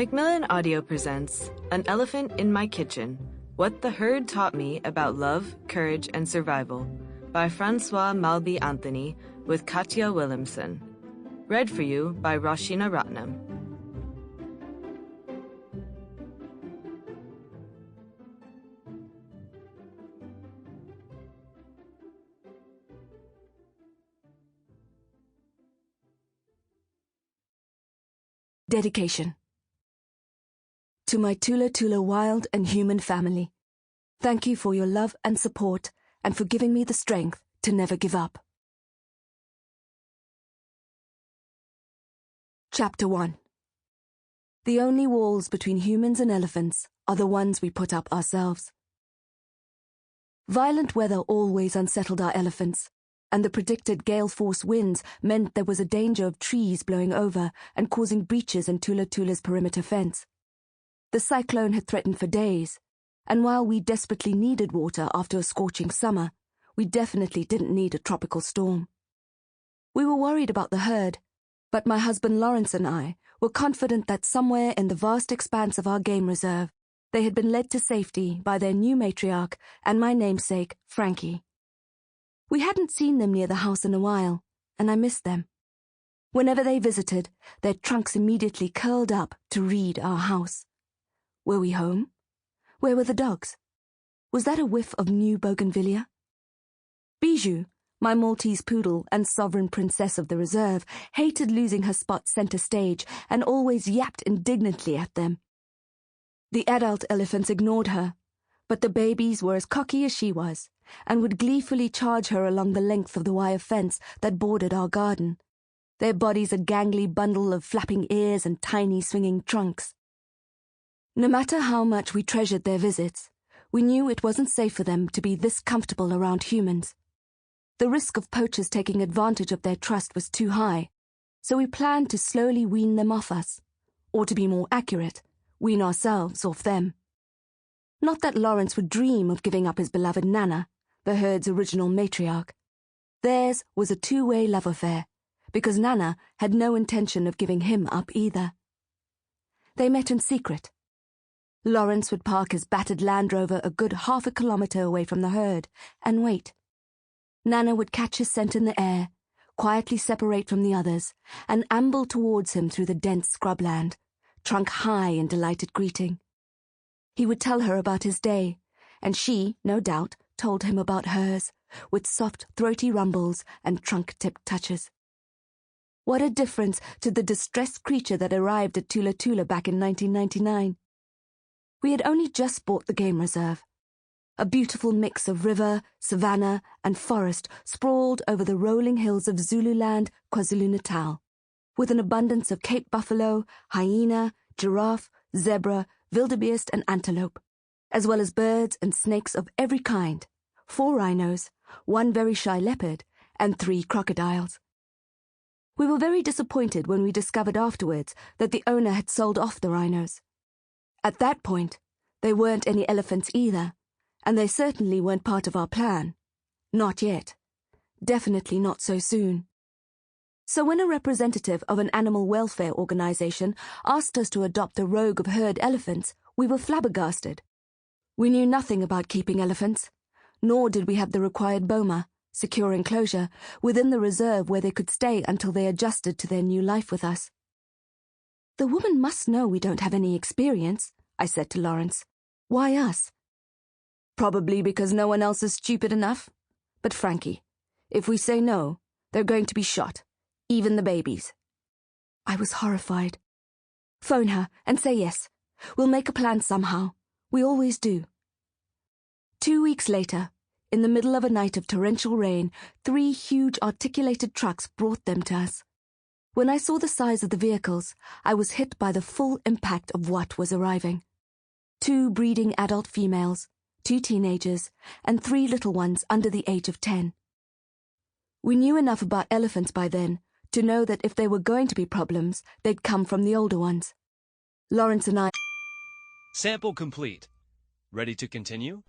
Macmillan Audio presents An Elephant in My Kitchen, What the Herd Taught Me About Love, Courage, and Survival by Françoise Malby-Anthony with Katja Williamson. Read for you by Roshina Ratnam. Dedication. To my Thula Thula wild and human family, thank you for your love and support and for giving me the strength to never give up. Chapter 1. The only walls between humans and elephants are the ones we put up ourselves. Violent weather always unsettled our elephants, and the predicted gale-force winds meant there was a danger of trees blowing over and causing breaches in Thula Thula's perimeter fence. The cyclone had threatened for days, and while we desperately needed water after a scorching summer, we definitely didn't need a tropical storm. We were worried about the herd, but my husband Lawrence and I were confident that somewhere in the vast expanse of our game reserve, they had been led to safety by their new matriarch and my namesake, Frankie. We hadn't seen them near the house in a while, and I missed them. Whenever they visited, their trunks immediately curled up to read our house. Were we home? Where were the dogs? Was that a whiff of new bougainvillea? Bijou, my Maltese poodle and sovereign princess of the reserve, hated losing her spot center stage and always yapped indignantly at them. The adult elephants ignored her, but the babies were as cocky as she was, and would gleefully charge her along the length of the wire fence that bordered our garden, their bodies a gangly bundle of flapping ears and tiny swinging trunks. No matter how much we treasured their visits, we knew it wasn't safe for them to be this comfortable around humans. The risk of poachers taking advantage of their trust was too high, so we planned to slowly wean them off us, or to be more accurate, wean ourselves off them. Not that Lawrence would dream of giving up his beloved Nana, the herd's original matriarch. Theirs was a two-way love affair, because Nana had no intention of giving him up either. They met in secret. Lawrence would park his battered Land Rover a good half a kilometre away from the herd and wait. Nana would catch his scent in the air, quietly separate from the others, and amble towards him through the dense scrubland, trunk high in delighted greeting. He would tell her about his day, and she, no doubt, told him about hers, with soft, throaty rumbles and trunk-tipped touches. What a difference to the distressed creature that arrived at Thula Thula back in 1999. We had only just bought the game reserve. A beautiful mix of river, savanna, and forest sprawled over the rolling hills of Zululand, KwaZulu-Natal, with an abundance of Cape buffalo, hyena, giraffe, zebra, wildebeest, and antelope, as well as birds and snakes of every kind, 4 rhinos, 1 very shy leopard, and 3 crocodiles. We were very disappointed when we discovered afterwards that the owner had sold off the rhinos. At that point, they weren't any elephants either, and they certainly weren't part of our plan. Not yet. Definitely not so soon. So when a representative of an animal welfare organization asked us to adopt a rogue of herd elephants, we were flabbergasted. We knew nothing about keeping elephants, nor did we have the required boma, secure enclosure, within the reserve where they could stay until they adjusted to their new life with us. The woman must know we don't have any experience, I said to Lawrence. Why us? Probably because no one else is stupid enough. But Frankie, if we say no, they're going to be shot, even the babies. I was horrified. Phone her and say yes. We'll make a plan somehow. We always do. 2 weeks later, in the middle of a night of torrential rain, 3 huge articulated trucks brought them to us. When I saw the size of the vehicles, I was hit by the full impact of what was arriving. 2 breeding adult females, 2 teenagers, and 3 little ones under the age of 10. We knew enough about elephants by then to know that if there were going to be problems, they'd come from the older ones. Lawrence and I... Sample complete. Ready to continue?